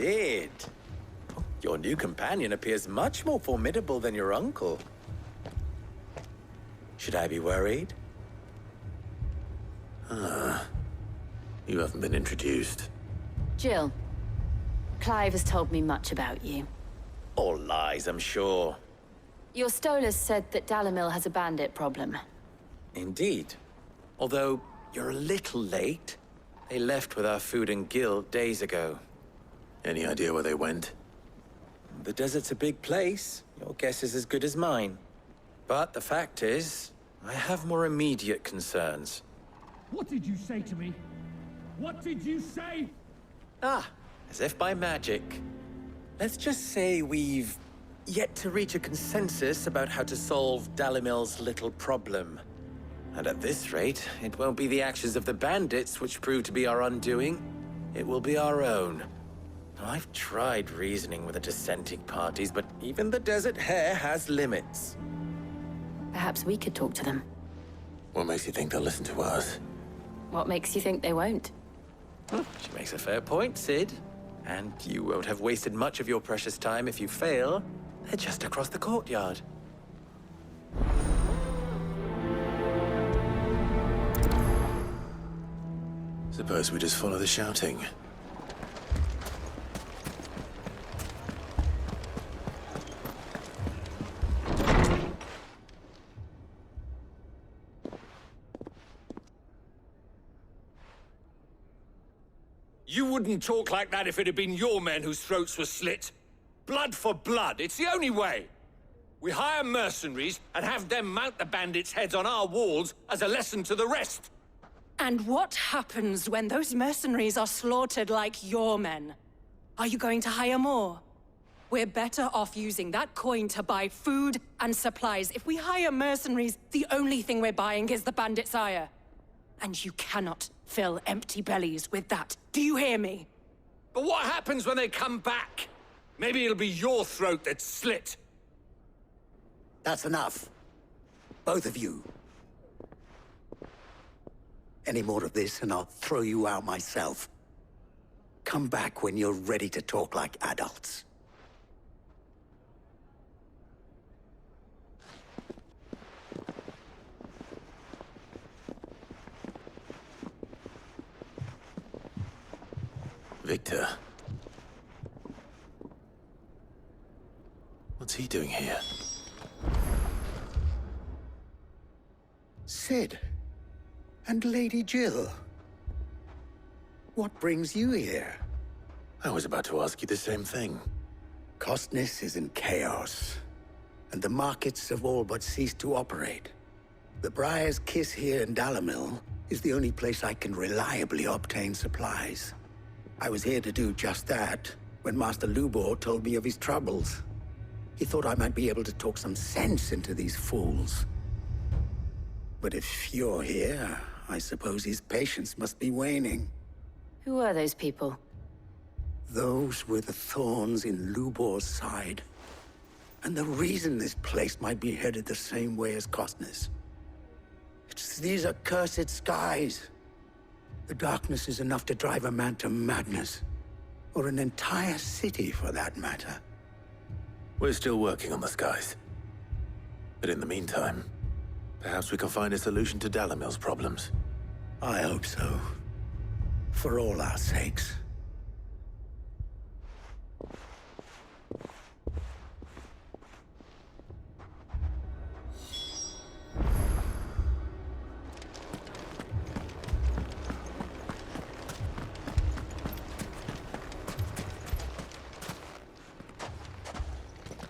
Sid! Your new companion appears much more formidable than your uncle. Should I be worried? You haven't been introduced. Jill, Clive has told me much about you. All lies, I'm sure. Your Stolas said that Dalamil has a bandit problem. Indeed. Although, you're a little late. They left with our food and guild days ago. Any idea where they went? The desert's a big place. Your guess is as good as mine. But the fact is, I have more immediate concerns. What did you say to me? What did you say? Ah, as if by magic. Let's just say we've yet to reach a consensus about how to solve Dalimil's little problem. And at this rate, it won't be the actions of the bandits which prove to be our undoing. It will be our own. I've tried reasoning with the dissenting parties, but even the Desert Hare has limits. Perhaps we could talk to them. What makes you think they'll listen to us? What makes you think they won't? She makes a fair point, Sid. And you won't have wasted much of your precious time if you fail. They're just across the courtyard. Suppose we just follow the shouting. You wouldn't talk like that if it had been your men whose throats were slit. Blood for blood, it's the only way. We hire mercenaries and have them mount the bandits' heads on our walls as a lesson to the rest. And what happens when those mercenaries are slaughtered like your men? Are you going to hire more? We're better off using that coin to buy food and supplies. If we hire mercenaries, the only thing we're buying is the bandits' ire. And you cannot fill empty bellies with that. Do you hear me? But what happens when they come back? Maybe it'll be your throat that's slit. That's enough. Both of you. Any more of this and I'll throw you out myself. Come back when you're ready to talk like adults. Victor. What's he doing here? Sid. And Lady Jill. What brings you here? I was about to ask you the same thing. Costness is in chaos, and the markets have all but ceased to operate. The Briar's Kiss here in Dalamil is the only place I can reliably obtain supplies. I was here to do just that when Master Lubor told me of his troubles. He thought I might be able to talk some sense into these fools. But if you're here, I suppose his patience must be waning. Who are those people? Those were the thorns in Lubor's side. And the reason this place might be headed the same way as Costness. It's these accursed skies. The darkness is enough to drive a man to madness. Or an entire city, for that matter. We're still working on the skies. But in the meantime, perhaps we can find a solution to Dalamil's problems. I hope so. For all our sakes.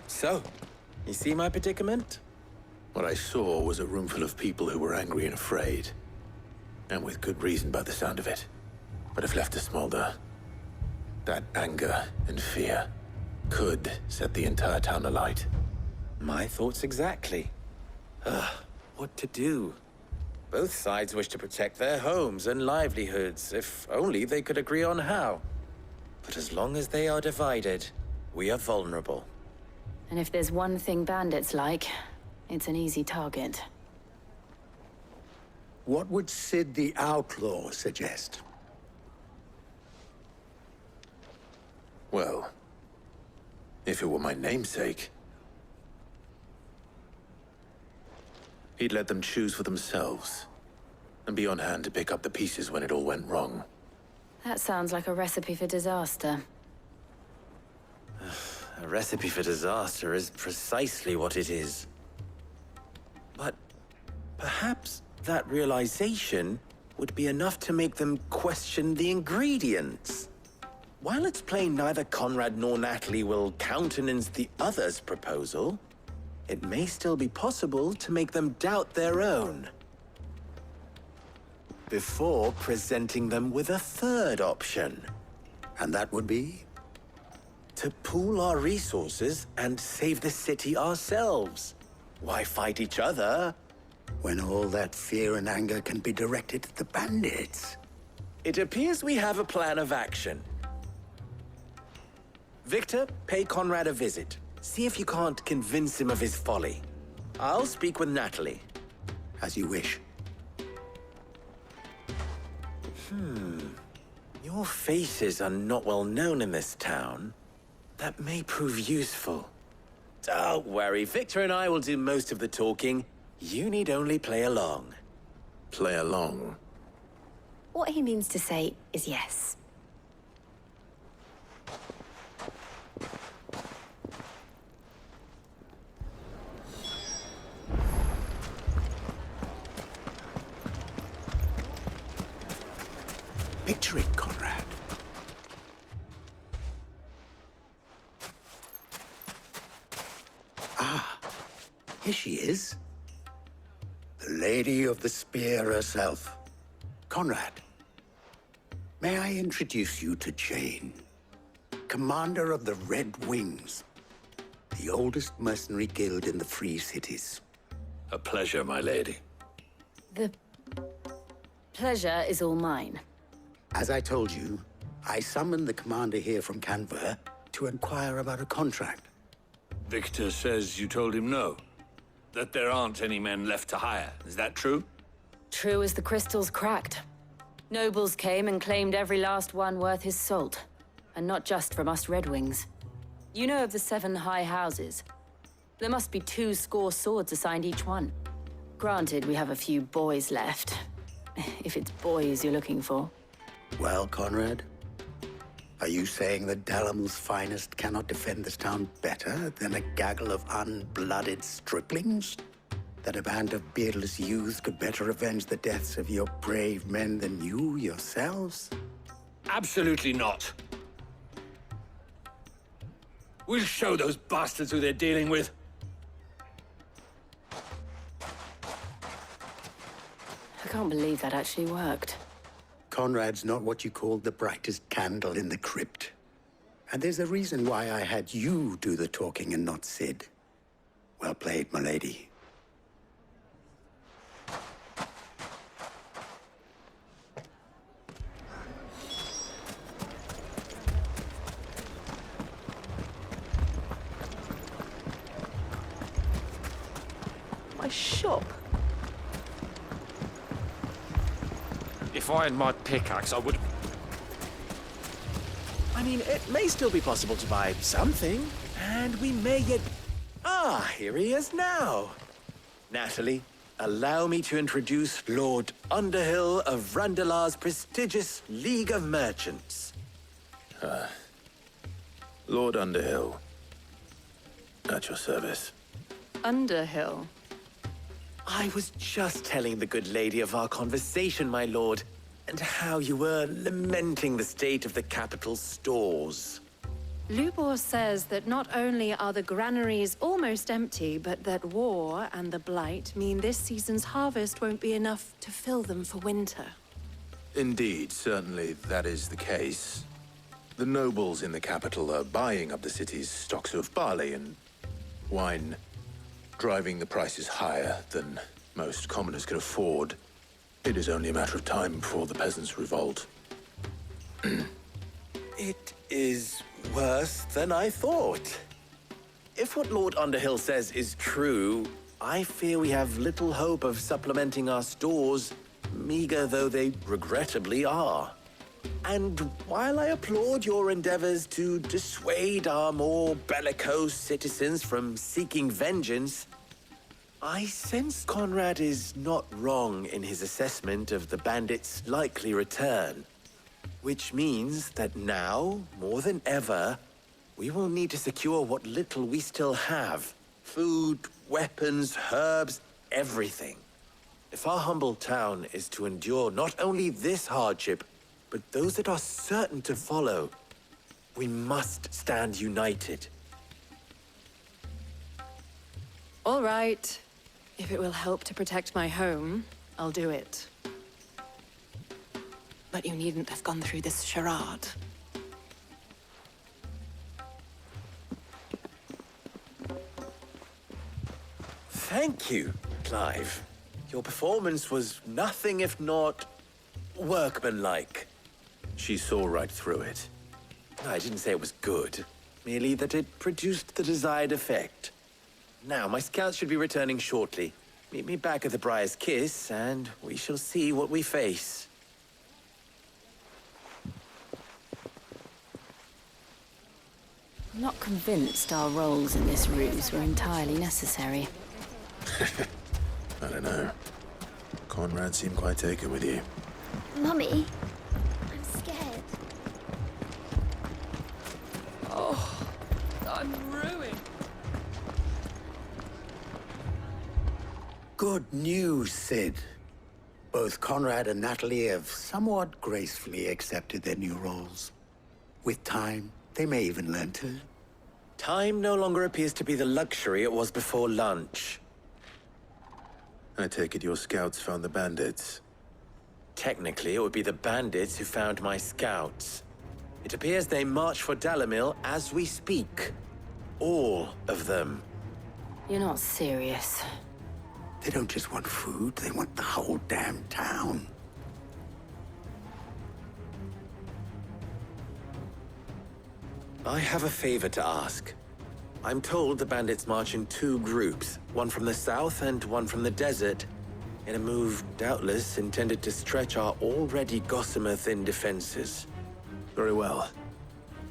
So, you see my predicament? What I saw was a room full of people who were angry and afraid. And with good reason by the sound of it. But if left to smolder, that anger and fear could set the entire town alight. My thoughts exactly. What to do? Both sides wish to protect their homes and livelihoods, if only they could agree on how. But as long as they are divided, we are vulnerable. And if there's one thing bandits like, it's an easy target. What would Sid the Outlaw suggest? Well, if it were my namesake, he'd let them choose for themselves and be on hand to pick up the pieces when it all went wrong. That sounds like a recipe for disaster. A recipe for disaster is precisely what it is. But perhaps that realization would be enough to make them question the ingredients. While it's plain neither Conrad nor Natalie will countenance the other's proposal, it may still be possible to make them doubt their own before presenting them with a third option. And that would be? To pool our resources and save the city ourselves. Why fight each other When all that fear and anger can be directed at the bandits. It appears we have a plan of action. Victor, pay Conrad a visit. See if you can't convince him of his folly. I'll speak with Natalie. As you wish. Your faces are not well known in this town. That may prove useful. Don't worry, Victor and I will do most of the talking. You need only play along. Play along. What he means to say is yes. Picture it, Conrad. Ah, here she is. The Lady of the Spear herself. Conrad, may I introduce you to Jane, commander of the Red Wings, the oldest mercenary guild in the Free Cities. A pleasure, my lady. The pleasure is all mine. As I told you, I summoned the commander here from Canver to inquire about a contract. Victor says you told him no. That there aren't any men left to hire. Is that true? True as the crystals cracked. Nobles came and claimed every last one worth his salt. And not just from us Red Wings. You know of the 7 high houses. There must be 200 swords assigned each one. Granted, we have a few boys left. If it's boys you're looking for. Well, Conrad, are you saying that Dalamil's finest cannot defend this town better than a gaggle of unblooded striplings? That a band of beardless youths could better avenge the deaths of your brave men than you yourselves? Absolutely not. We'll show those bastards who they're dealing with. I can't believe that actually worked. Conrad's not what you called the brightest candle in the crypt. And there's a reason why I had you do the talking and not Sid. Well played, my lady. My shop? If I had my pickaxe, I would... I mean, it may still be possible to buy something, and we may yet... Ah, here he is now. Natalie, allow me to introduce Lord Underhill of Randalar's prestigious League of Merchants. Lord Underhill. At your service. Underhill. I was just telling the good lady of our conversation, my lord, and how you were lamenting the state of the capital's stores. Lubor says that not only are the granaries almost empty, but that war and the Blight mean this season's harvest won't be enough to fill them for winter. Indeed, certainly that is the case. The nobles in the capital are buying up the city's stocks of barley and wine, driving the prices higher than most commoners can afford. It is only a matter of time before the peasants revolt. It is worse than I thought. If what Lord Underhill says is true, I fear we have little hope of supplementing our stores, meager though they regrettably are. And while I applaud your endeavors to dissuade our more bellicose citizens from seeking vengeance, I sense Conrad is not wrong in his assessment of the bandits' likely return. Which means that now, more than ever, we will need to secure what little we still have. Food, weapons, herbs, everything. If our humble town is to endure not only this hardship, but those that are certain to follow, we must stand united. All right. If it will help to protect my home, I'll do it. But you needn't have gone through this charade. Thank you, Clive. Your performance was nothing if not workmanlike. She saw right through it. I didn't say it was good, merely that it produced the desired effect. Now, my scouts should be returning shortly. Meet me back at the Briar's Kiss, and we shall see what we face. I'm not convinced our roles in this ruse were entirely necessary. I don't know. Conrad seemed quite taken with you. Mummy, I'm scared. Oh, I'm ruined. Good news, Sid. Both Conrad and Natalie have somewhat gracefully accepted their new roles. With time, they may even learn to. Time no longer appears to be the luxury it was before lunch. I take it your scouts found the bandits. Technically, it would be the bandits who found my scouts. It appears they march for Dalimil as we speak. All of them. You're not serious. They don't just want food, they want the whole damn town. I have a favor to ask. I'm told the bandits march in two groups, one from the south and one from the desert, in a move doubtless intended to stretch our already gossamer-thin defenses. Very well.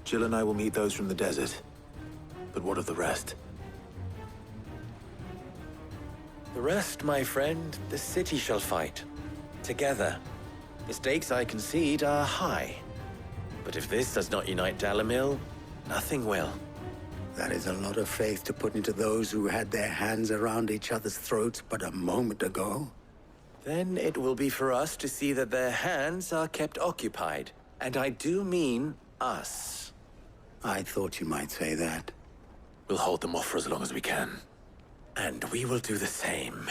Jill and I will meet those from the desert. But what of the rest? The rest, my friend, the city shall fight. Together. The stakes, I concede, are high. But if this does not unite Dalimil, nothing will. That is a lot of faith to put into those who had their hands around each other's throats but a moment ago. Then it will be for us to see that their hands are kept occupied. And I do mean us. I thought you might say that. We'll hold them off for as long as we can. And we will do the same.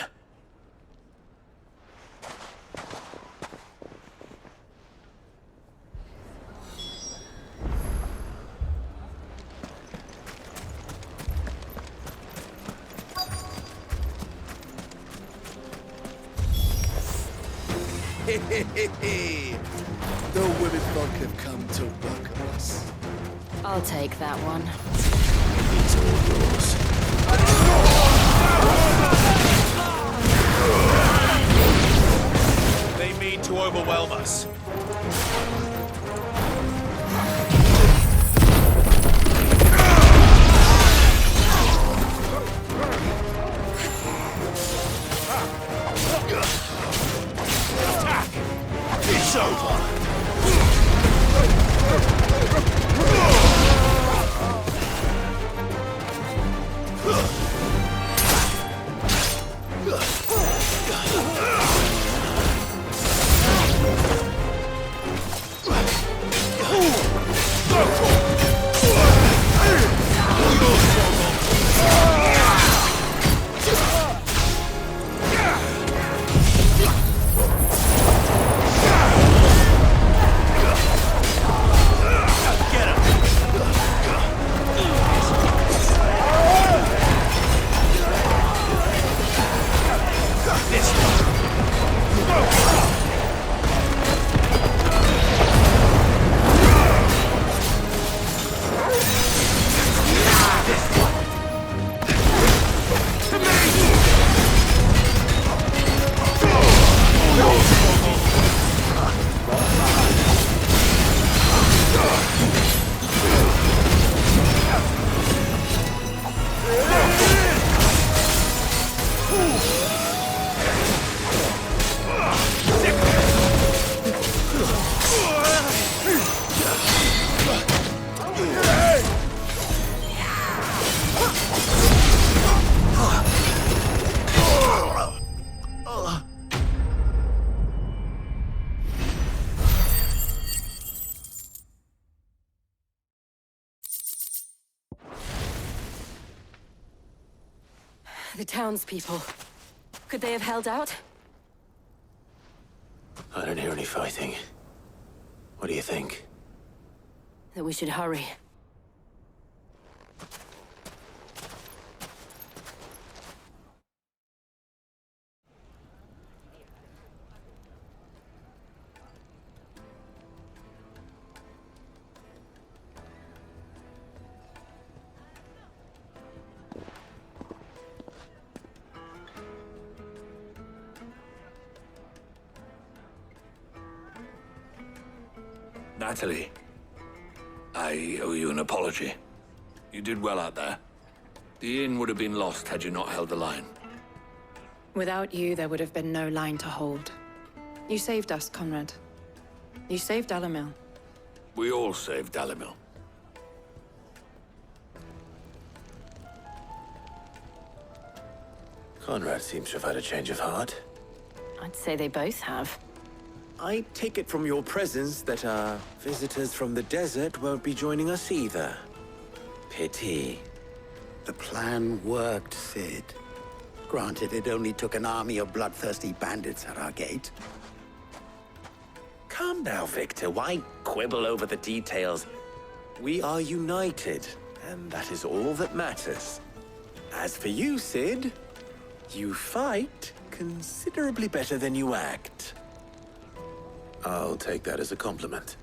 The women folk have come to welcome us. I'll take that one. It's all yours. They mean to overwhelm us. It's over. The townspeople. Could they have held out? I don't hear any fighting. What do you think? That we should hurry. Natalie, I owe you an apology. You did well out there. The inn would have been lost had you not held the line. Without you, there would have been no line to hold. You saved us, Conrad. You saved Dalimil. We all saved Dalimil. Conrad seems to have had a change of heart. I'd say they both have. I take it from your presence that our visitors from the desert won't be joining us either. Pity. The plan worked, Sid. Granted, it only took an army of bloodthirsty bandits at our gate. Calm now, Victor. Why quibble over the details? We are united, and that is all that matters. As for you, Sid, you fight considerably better than you act. I'll take that as a compliment.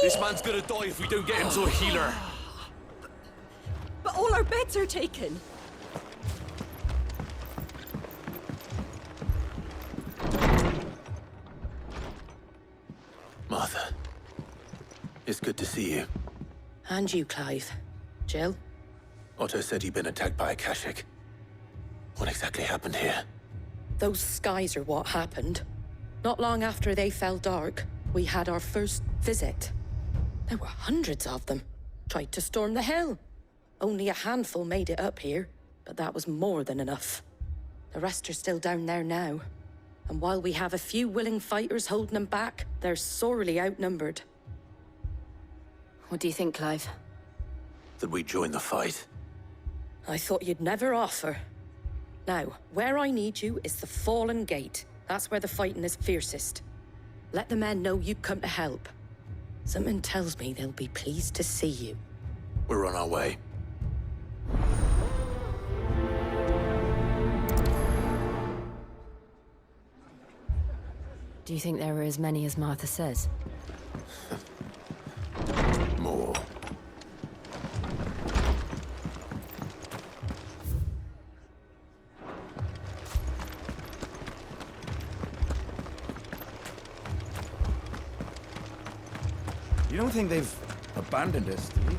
This man's gonna die if we don't get him to a healer. But all our beds are taken. Martha, it's good to see you. And you, Clive. Jill? Otto said you'd been attacked by a Kashik. What exactly happened here? Those skies are what happened. Not long after they fell dark, we had our first visit. There were hundreds of them. Tried to storm the hill. Only a handful made it up here, but that was more than enough. The rest are still down there now. And while we have a few willing fighters holding them back, they're sorely outnumbered. What do you think, Clive? That we join the fight? I thought you'd never offer. Now, where I need you is the Fallen Gate. That's where the fighting is fiercest. Let the men know you've come to help. Something tells me they'll be pleased to see you. We're on our way. Do you think there are as many as Martha says? More. You don't think they've abandoned us, do you?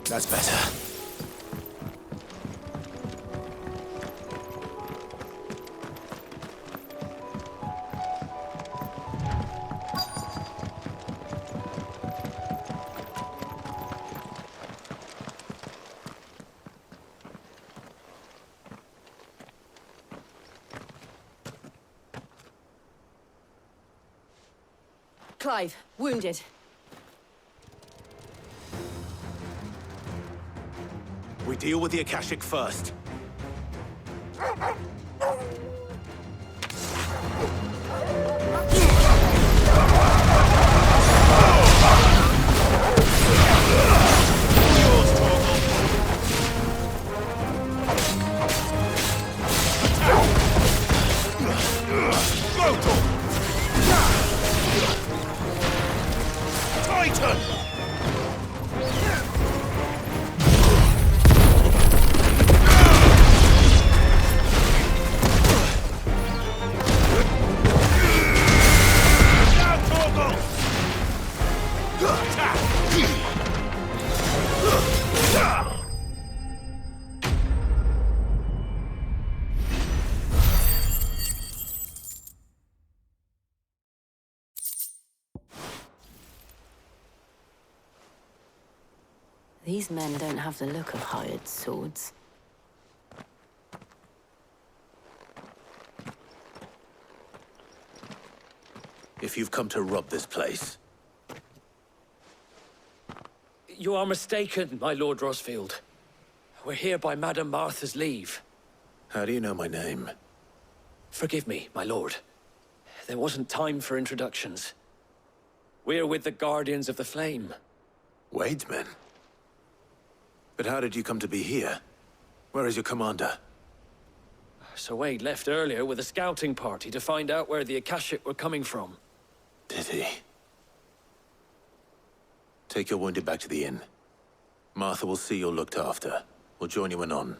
That's better. Clive, wounded. We deal with the Akashic first. These men don't have the look of hired swords. If you've come to rob this place, You are mistaken, my Lord Rosfield. We're here by Madame Martha's leave. how do you know my name? Forgive me, my lord. There wasn't time for introductions. We're with the Guardians of the Flame. Wade's men? But how did you come to be here? Where is your commander? Sir Wade left earlier with a scouting party to find out where the Akashic were coming from. Did he? Take your wounded back to the inn. Martha will see you're looked after. We'll join you anon.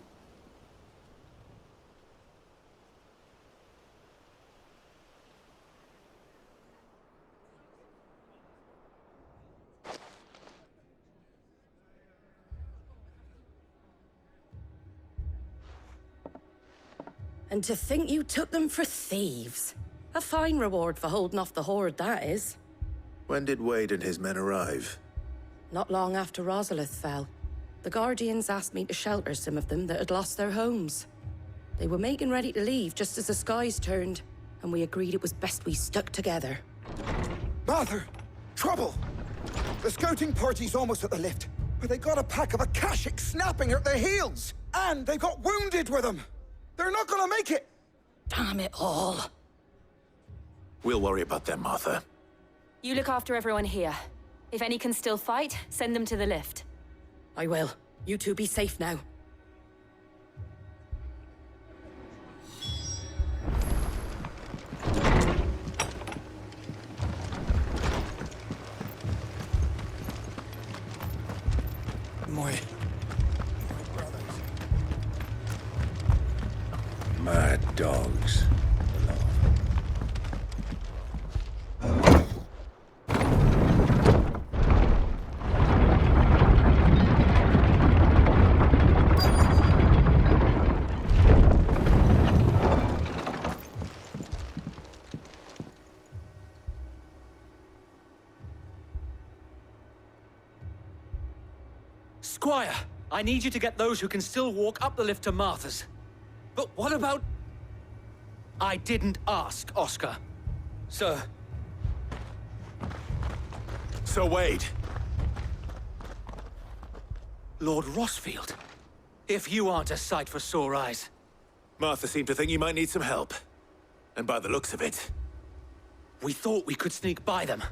And to think you took them for thieves. A fine reward for holding off the horde, that is. When did Wade and his men arrive? Not long after Rosalith fell. The Guardians asked me to shelter some of them that had lost their homes. They were making ready to leave just as the skies turned, and we agreed it was best we stuck together. Martha! Trouble! The scouting party's almost at the lift, but they got a pack of Akashic snapping at their heels! And they got wounded with them! They're not gonna make it! Damn it all. We'll worry about them, Martha. You look after everyone here. If any can still fight, send them to the lift. I will. You two be safe now. My brothers. Mad dogs. Squire, I need you to get those who can still walk up the lift to Martha's. But what about... I didn't ask, Oscar. Sir. Sir Wade! Lord Rosfield. If you aren't a sight for sore eyes. Martha seemed to think you might need some help. And by the looks of it... We thought we could sneak by them.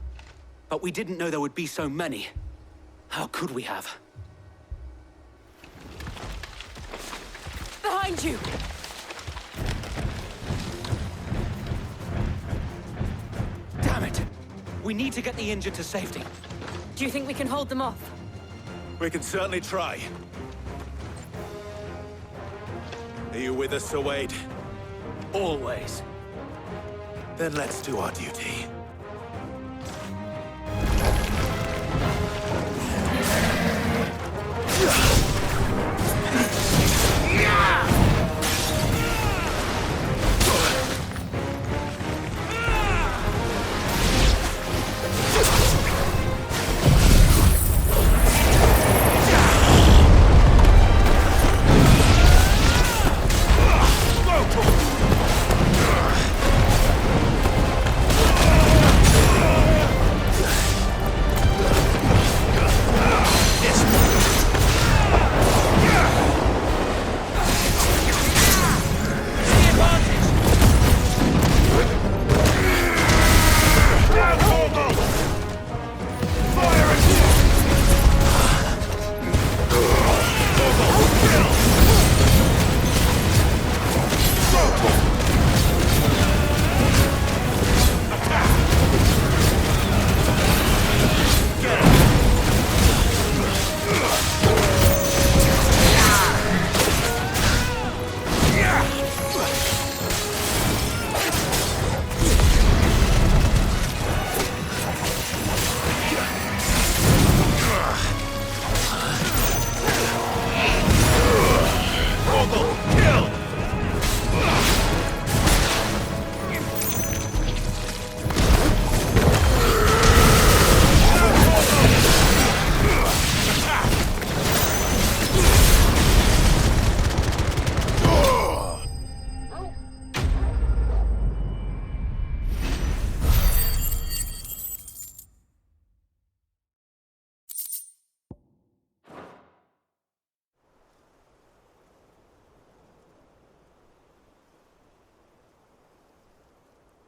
But we didn't know there would be so many. How could we have? Behind you! Damn it! We need to get the injured to safety. Do you think we can hold them off? We can certainly try. Are you with us, Sir Wade? Always. Then let's do our duty.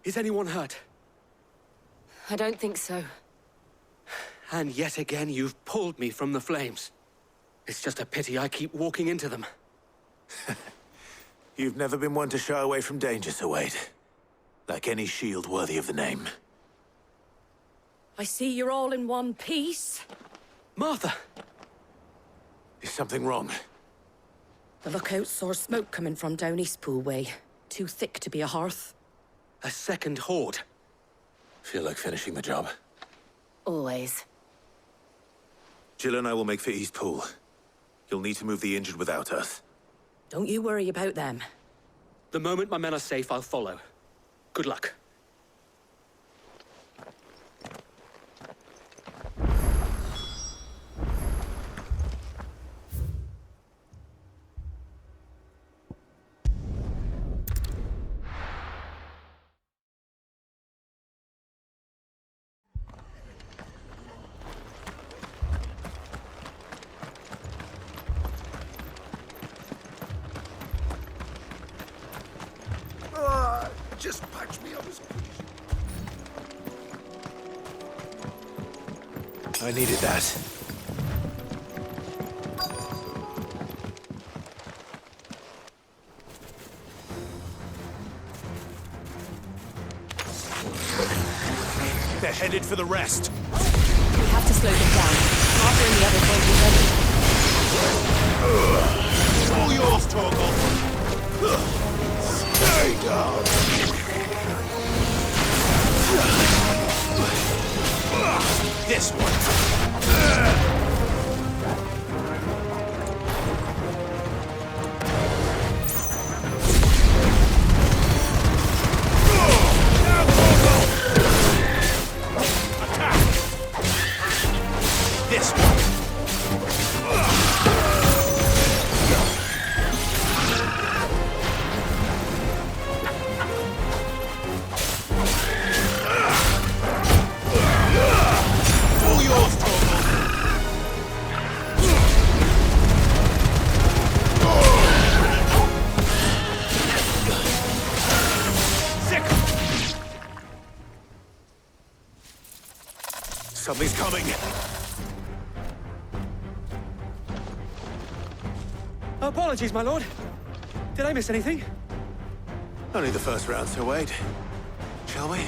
Is anyone hurt? I don't think so. And yet again, you've pulled me from the flames. It's just a pity I keep walking into them. You've never been one to shy away from danger, Sir Wade. Like any shield worthy of the name. I see you're all in one piece. Martha! Is something wrong? The lookout saw smoke coming from down Eastpool way. Too thick to be a hearth. A second horde. Feel like finishing the job? Always. Jill and I will make for Eastpool. You'll need to move the injured without us. Don't you worry about them. The moment my men are safe, I'll follow. Good luck. Just patch me up as I needed that. They're headed for the rest. We have to slow them down. Arthur and the others won't be ready. All yours, Torgal. Stay down! This one. This one. All yours, Torgal. Sick. Something's coming. Apologies, my lord. Did I miss anything? Only the first round, Sir Wade. Shall we?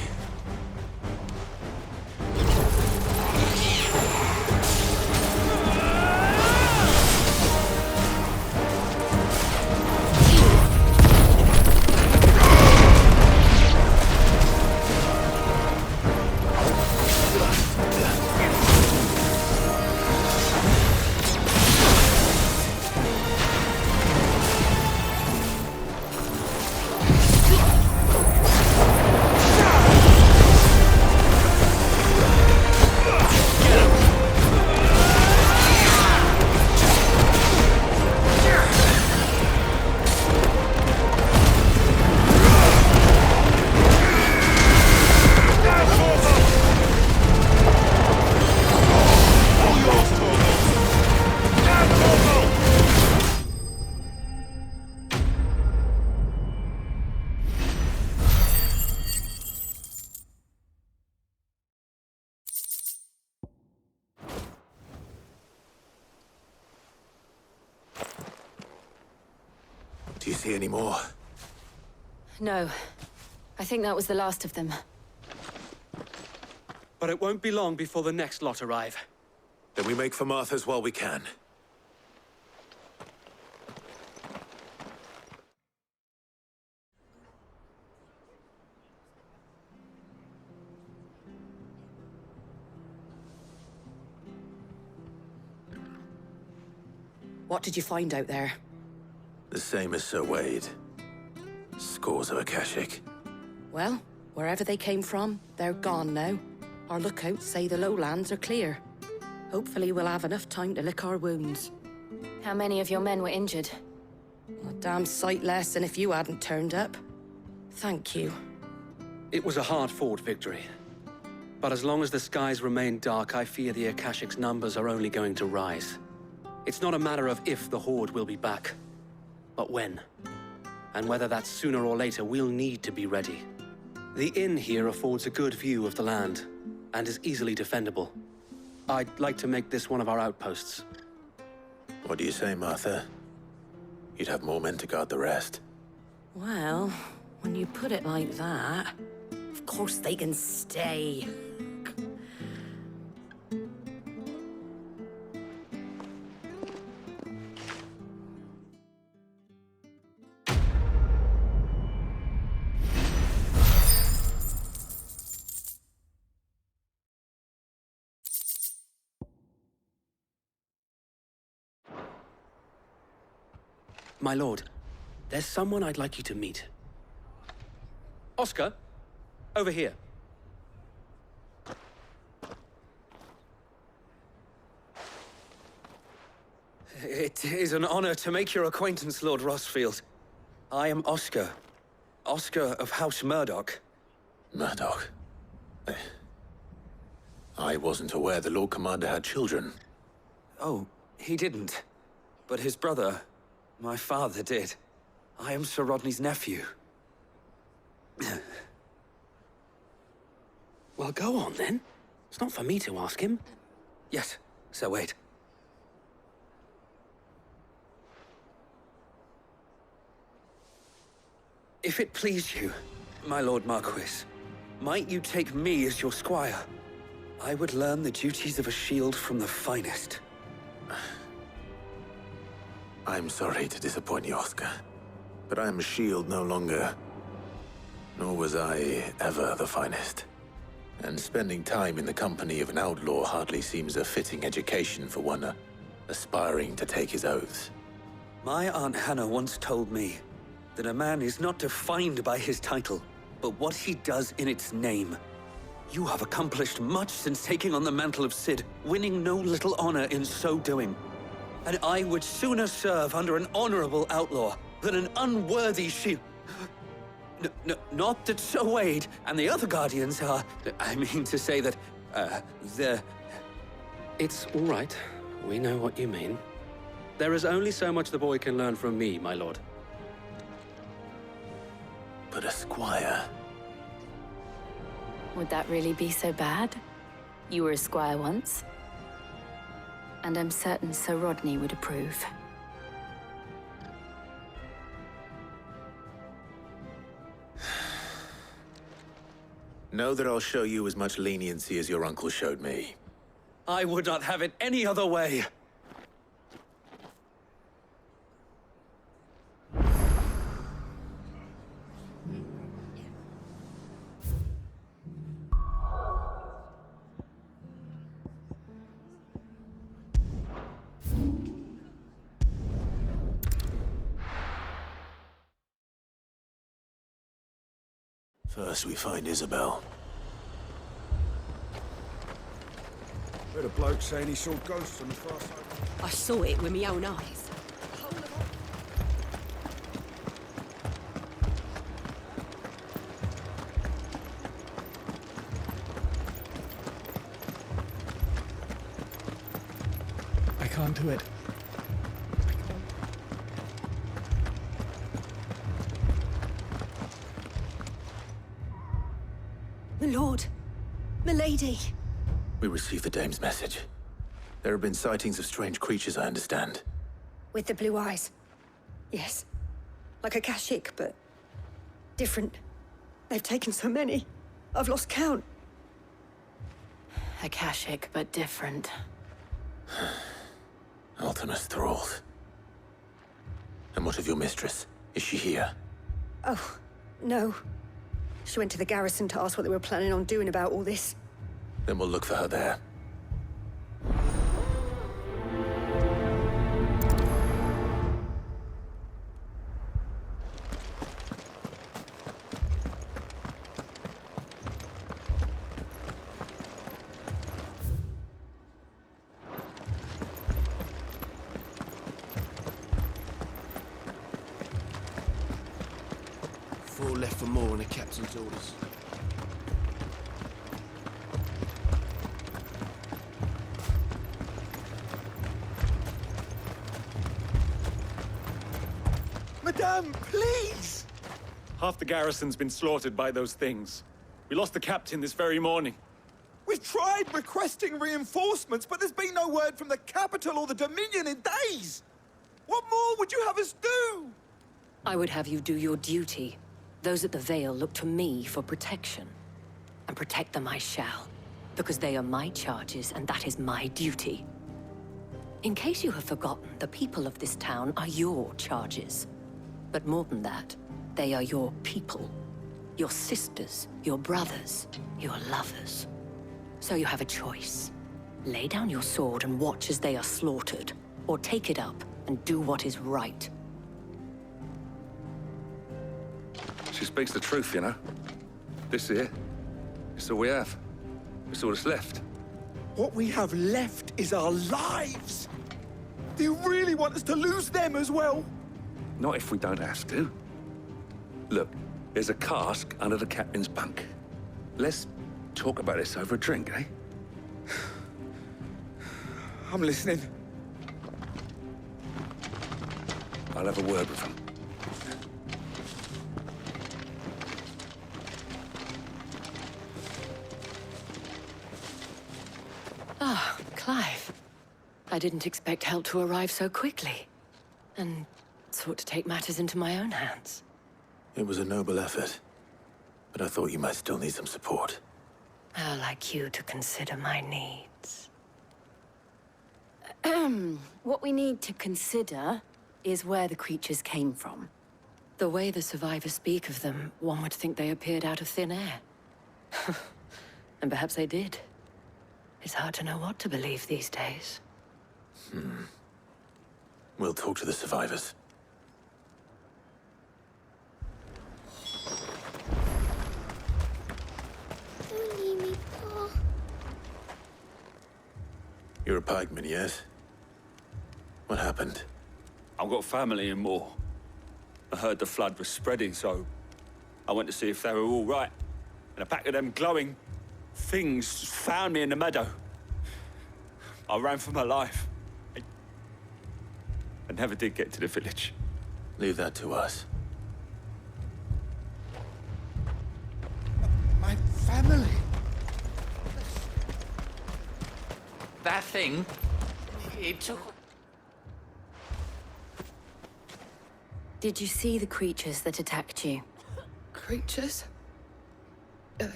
Do you see any more? No. I think that was the last of them. But it won't be long before the next lot arrive. Then we make for Martha's while we can. What did you find out there? The same as Sir Wade. Scores of Akashic. Well, wherever they came from, they're gone now. Our lookouts say the lowlands are clear. Hopefully we'll have enough time to lick our wounds. How many of your men were injured? A damn sight less than if you hadn't turned up. Thank you. It was a hard-fought victory. But as long as the skies remain dark, I fear the Akashic's numbers are only going to rise. It's not a matter of if the Horde will be back, but when. And whether that's sooner or later, we'll need to be ready. The inn here affords a good view of the land, and is easily defendable. I'd like to make this one of our outposts. What do you say, Martha? You'd have more men to guard the rest. Well, when you put it like that, of course they can stay. My lord, there's someone I'd like you to meet. Oscar, over here. It is an honor to make your acquaintance, Lord Rossfield. I am Oscar. Oscar of House Murdoch. Murdoch? I wasn't aware the Lord Commander had children. Oh, he didn't. But his brother, my father, did. I am Sir Rodney's nephew. Well, go on, then. It's not for me to ask him. Yes, Sir Wade. If it please you, my Lord Marquis, might you take me as your squire? I would learn the duties of a shield from the finest. I'm sorry to disappoint you, Oscar, but I am a shield no longer. Nor was I ever the finest. And spending time in the company of an outlaw hardly seems a fitting education for one aspiring to take his oaths. My Aunt Hannah once told me that a man is not defined by his title, but what he does in its name. You have accomplished much since taking on the mantle of Cid, winning no little honor in so doing. And I would sooner serve under an honorable outlaw than an unworthy shield. Not that Sir Wade and the other Guardians are... I mean to say that, they're... It's all right. We know what you mean. There is only so much the boy can learn from me, my lord. But a squire... Would that really be so bad? You were a squire once. And I'm certain Sir Rodney would approve. Know that I'll show you as much leniency as your uncle showed me. I would not have it any other way. First we find Isabel. Heard a bloke saying he saw ghosts on the far side. I saw it with my own eyes. I can't do it. My lord. Milady. We received the dame's message. There have been sightings of strange creatures, I understand. With the blue eyes. Yes. Like a Kashik, but different. They've taken so many. I've lost count. Akashic, but different. Ultimus thralls. And what of your mistress? Is she here? Oh, no. She went to the garrison to ask what they were planning on doing about all this. Then we'll look for her there. Four left for more on the captain's orders. Madame, please! Half the garrison's been slaughtered by those things. We lost the captain this very morning. We've tried requesting reinforcements, but there's been no word from the capital or the Dominion in days! What more would you have us do? I would have you do your duty. Those at the Vale look to me for protection. And protect them I shall. Because they are my charges, and that is my duty. In case you have forgotten, the people of this town are your charges. But more than that, they are your people. Your sisters, your brothers, your lovers. So you have a choice. Lay down your sword and watch as they are slaughtered, or take it up and do what is right. She speaks the truth, you know. This here, it's all we have. It's all that's left. What we have left is our lives! Do you really want us to lose them as well? Not if we don't have to. Look, there's a cask under the captain's bunk. Let's talk about this over a drink, eh? I'm listening. I'll have a word with him. Ah, Clive. I didn't expect help to arrive so quickly. And sought to take matters into my own hands. It was a noble effort, but I thought you might still need some support. I'd like you to consider my needs. What we need to consider is where the creatures came from. The way the survivors speak of them, one would think they appeared out of thin air. And perhaps they did. It's hard to know what to believe these days. We'll talk to the survivors. Don't leave me, Pa. You're a pikeman, yes? What happened? I've got family in Moor. I heard the flood was spreading, so I went to see if they were all right. And a pack of them glowing things found me in the meadow. I ran for my life. I never did get to the village. Leave that to us. My family. That thing, it took... Did you see the creatures that attacked you? Creatures?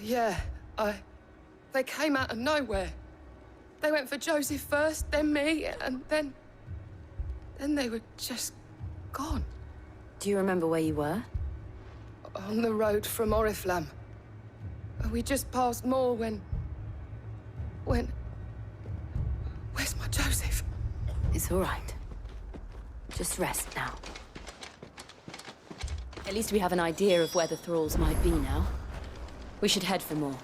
Yeah, they came out of nowhere. They went for Joseph first, then me, and then they were just gone. Do you remember where you were? On the road from Oriflamme. We just passed Moor when... Where's my Joseph? It's all right. Just rest now. At least we have an idea of where the thralls might be now. We should head for more.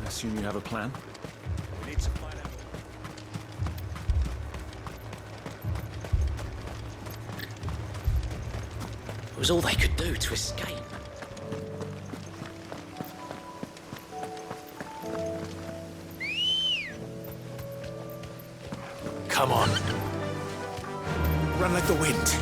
I assume you have a plan? We need to find out. It was all they could do to escape. Come on. Run like the wind.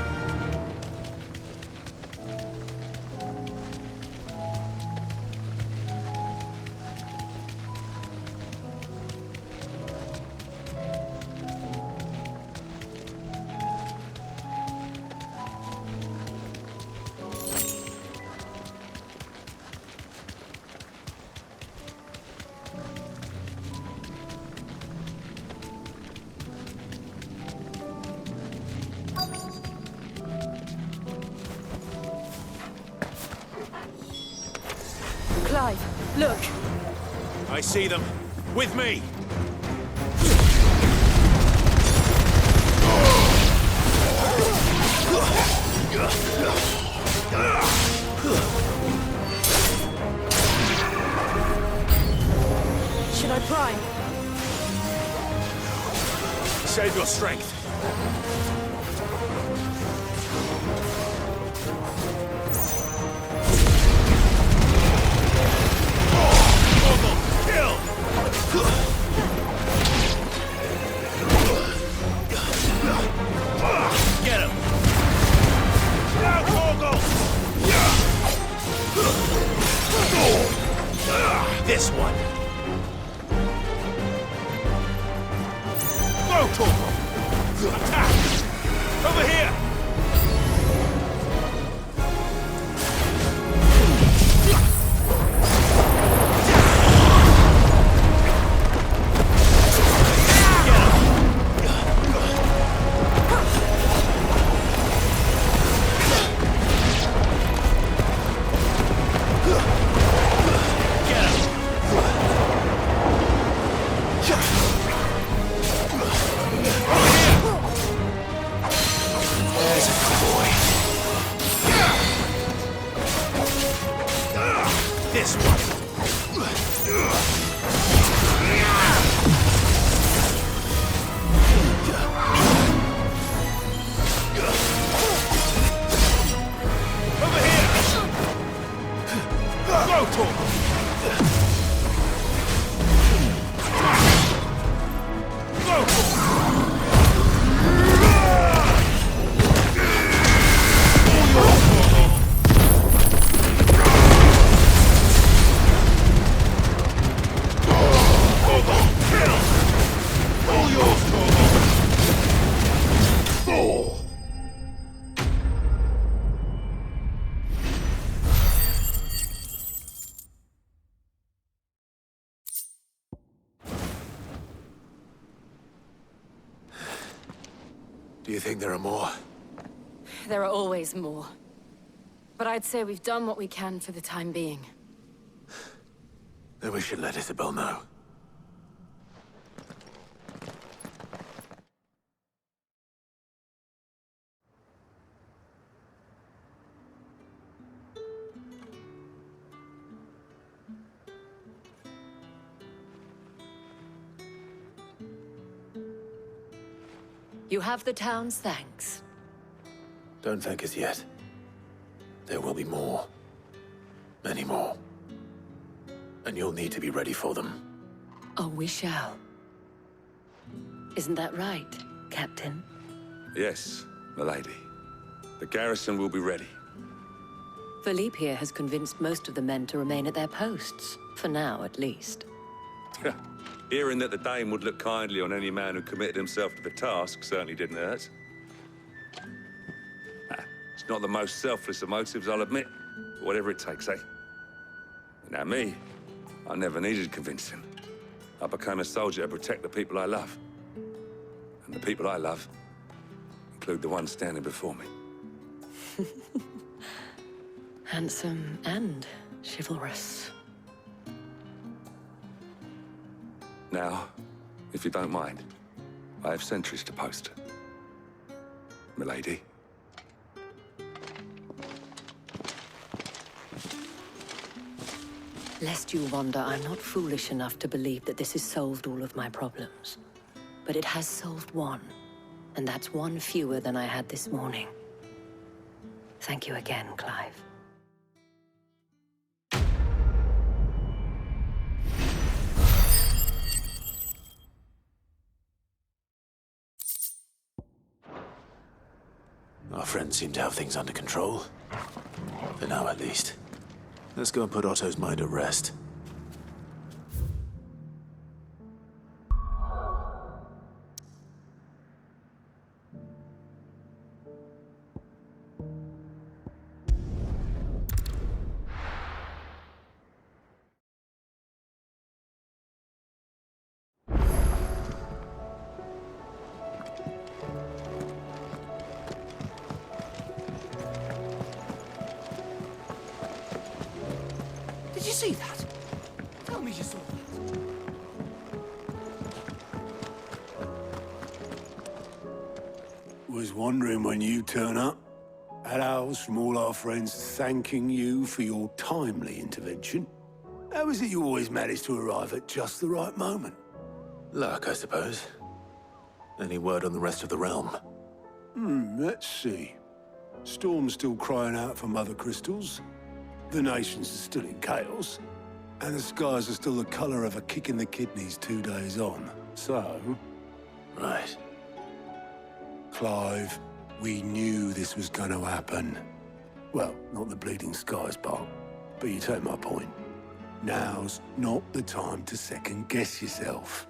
Clive, look! I see them. With me! Should I prime? Save your strength. Kill! This one. Whoa, attack! Over here! This one. Over here. Do you think there are more? There are always more. But I'd say we've done what we can for the time being. Then we should let Isabel know. You have the town's thanks. Don't thank us yet. There will be more. Many more. And you'll need to be ready for them. Oh, we shall. Isn't that right, Captain? Yes, milady. The garrison will be ready. Philippe here has convinced most of the men to remain at their posts. For now, at least. Hearing that the Dane would look kindly on any man who committed himself to the task certainly didn't hurt. It's not the most selfless of motives, I'll admit. But whatever it takes, eh? Now me, I never needed convincing. I became a soldier to protect the people I love. And the people I love include the ones standing before me. Handsome and chivalrous. Now, if you don't mind, I have sentries to post. Milady. Lest you wonder, I'm not foolish enough to believe that this has solved all of my problems. But it has solved one, and that's one fewer than I had this morning. Thank you again, Clive. Our friends seem to have things under control. For now, at least. Let's go and put Otto's mind at rest. Did you see that? Tell me you saw that. Was wondering when you turn up. Had owls from all our friends thanking you for your timely intervention. How is it you always manage to arrive at just the right moment? Luck, I suppose. Any word on the rest of the realm? Let's see. Storm's still crying out for Mother Crystals. The nations are still in chaos. And the skies are still the color of a kick in the kidneys 2 days on. So... Right. Clive, we knew this was going to happen. Well, not the bleeding skies part, but you take my point. Now's not the time to second-guess yourself.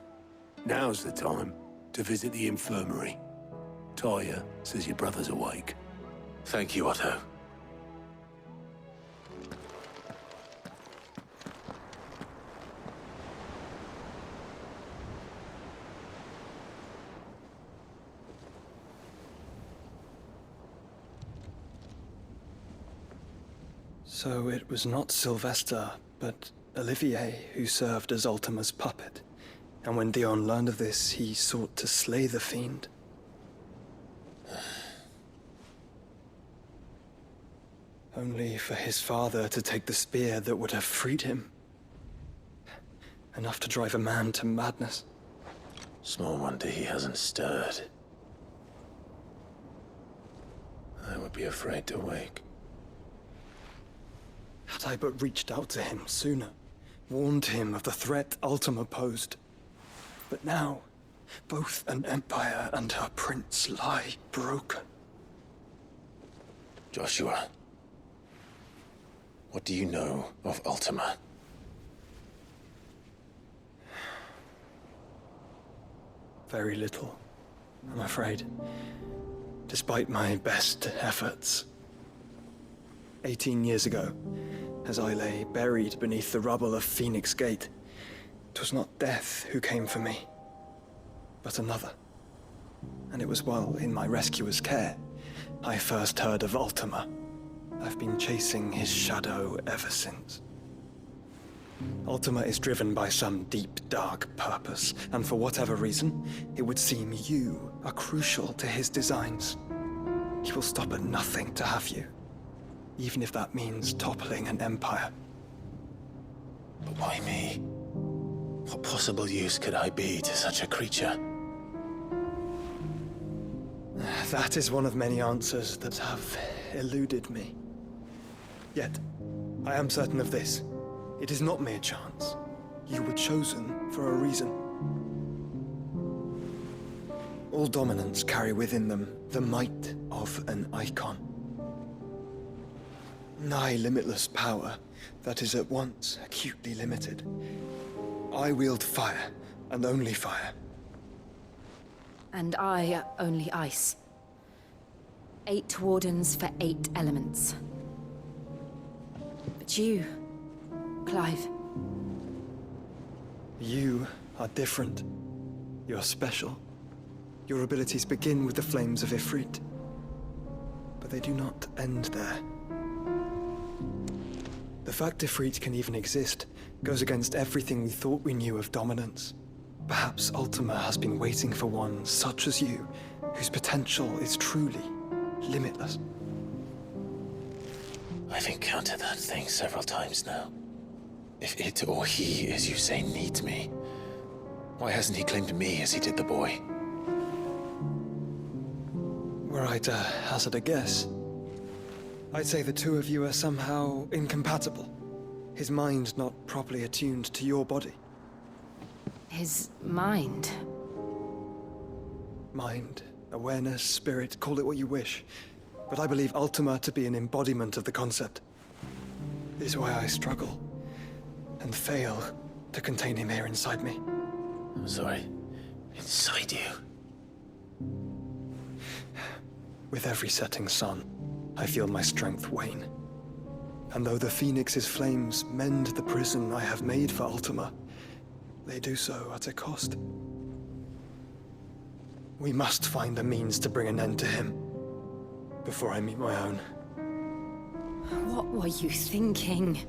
Now's the time to visit the infirmary. Talia says your brother's awake. Thank you, Otto. So it was not Sylvester, but Olivier who served as Ultima's puppet. And when Dion learned of this, he sought to slay the fiend. Only for his father to take the spear that would have freed him. Enough to drive a man to madness. Small wonder he hasn't stirred. I would be afraid to wake. Had I but reached out to him sooner, warned him of the threat Ultima posed. But now, both an empire and her prince lie broken. Joshua, what do you know of Ultima? Very little, I'm afraid. Despite my best efforts. 18 years ago, as I lay buried beneath the rubble of Phoenix Gate, 'twas not death who came for me, but another. And it was while in my rescuer's care, I first heard of Ultima. I've been chasing his shadow ever since. Ultima is driven by some deep, dark purpose, and for whatever reason, it would seem you are crucial to his designs. He will stop at nothing to have you, even if that means toppling an empire. But why me? What possible use could I be to such a creature? That is one of many answers that have eluded me. Yet, I am certain of this. It is not mere chance. You were chosen for a reason. All dominants carry within them the might of an icon. Nigh limitless power that is at once acutely limited. I wield fire, and only fire. And I only ice. 8 wardens for 8 elements. But you, Clive. You are different. You're special. Your abilities begin with the flames of Ifrit. But they do not end there. The fact Ifrit can even exist goes against everything we thought we knew of dominance. Perhaps Ultima has been waiting for one such as you, whose potential is truly limitless. I've encountered that thing several times now. If it or he, as you say, needs me, why hasn't he claimed me as he did the boy? Were I to hazard a guess, I'd say the two of you are somehow incompatible. His mind not properly attuned to your body. His mind? Mind, awareness, spirit, call it what you wish. But I believe Ultima to be an embodiment of the concept. This is why I struggle and fail to contain him here inside me. I'm sorry. Inside you? With every setting sun, I feel my strength wane. And though the Phoenix's flames mend the prison I have made for Ultima, they do so at a cost. We must find a means to bring an end to him before I meet my own. What were you thinking?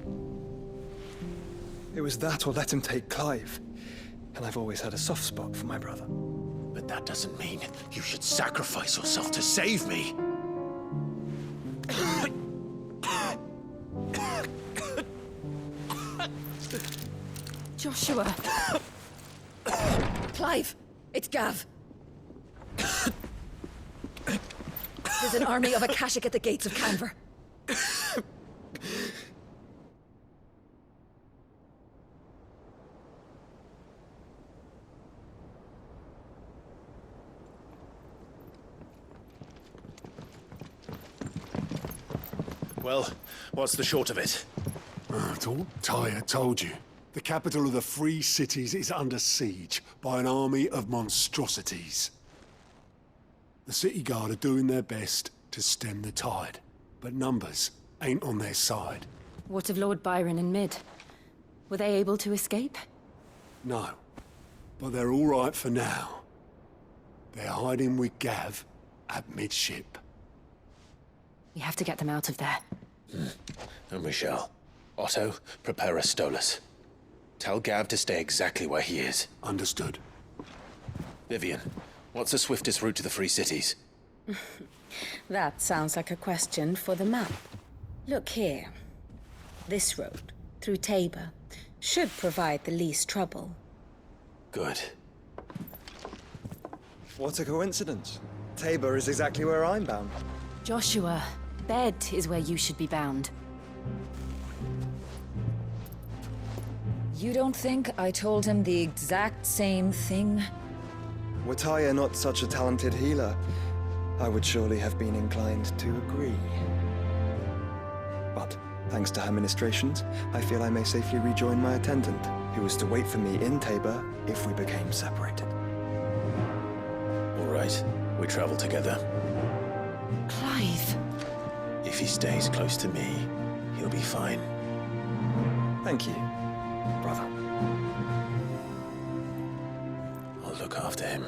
It was that or let him take Clive. And I've always had a soft spot for my brother. But that doesn't mean you should sacrifice yourself to save me. Joshua. Clive, it's Gav. There's an army of Akashic at the gates of Canver. Well, what's the short of it? Thought Tyre told you. The capital of the Free Cities is under siege by an army of monstrosities. The City Guard are doing their best to stem the tide, but numbers ain't on their side. What of Lord Byron and Mid? Were they able to escape? No, but they're all right for now. They're hiding with Gav at midship. We have to get them out of there. And we shall. Otto, prepare a Stolas. Tell Gav to stay exactly where he is. Understood. Vivian, what's the swiftest route to the Free Cities? That sounds like a question for the map. Look here. This road, through Tabor, should provide the least trouble. Good. What a coincidence. Tabor is exactly where I'm bound. Joshua, Bed is where you should be bound. You don't think I told him the exact same thing? Were Tyre not such a talented healer, I would surely have been inclined to agree. But, thanks to her ministrations, I feel I may safely rejoin my attendant, who was to wait for me in Tabor if we became separated. All right, we travel together. Clive. If he stays close to me, he'll be fine. Thank you, brother. I'll look after him.